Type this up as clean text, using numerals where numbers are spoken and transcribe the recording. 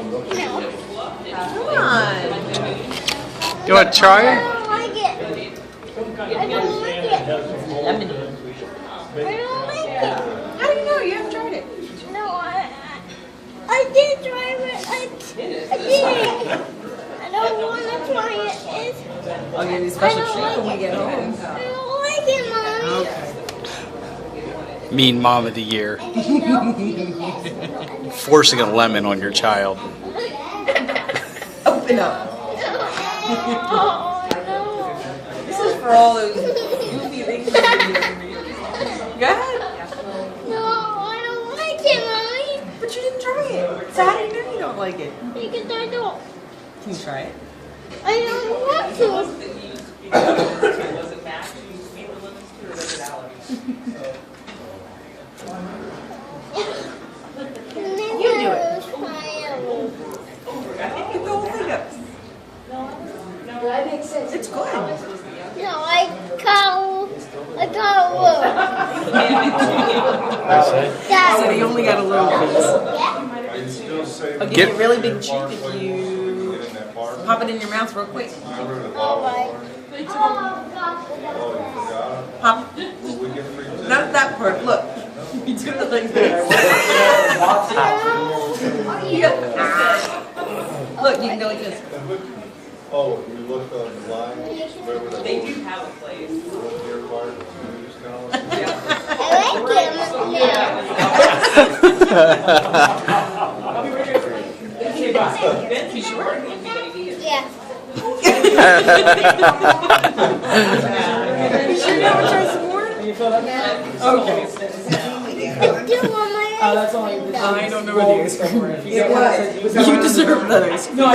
Come on. You want to try I it? don't like it. I don't like it. Lemony. I don't like it. How do you know? You haven't tried it. No, I did try it. I did. I don't want to try it. I'll give you a special I don't treat when we like get home. I don't like it, Mommy. Mean mom of the year. No. Forcing a lemon on your child. Open up. Oh, This is for all those goofy things you do. Go ahead. no. I don't like it, Mommy. But you didn't try it. So how do you know you don't like it? Because I don't. Can you try it? I don't want to. You do it. Get the whole thing up. It's good. No, I can't. So you only got a little piece. I'll give you a really big treat if you pop it in your mouth real quick. Pop. Not that part. Look. You do it like this. Look, you can go like this. Oh, you looked online, where would They do have a place. your part, news now? You sure? Yeah. You sure you want to try some more? Okay. Do you want my That's only. I don't know what the ice cream is. It was. You deserve that ice cream.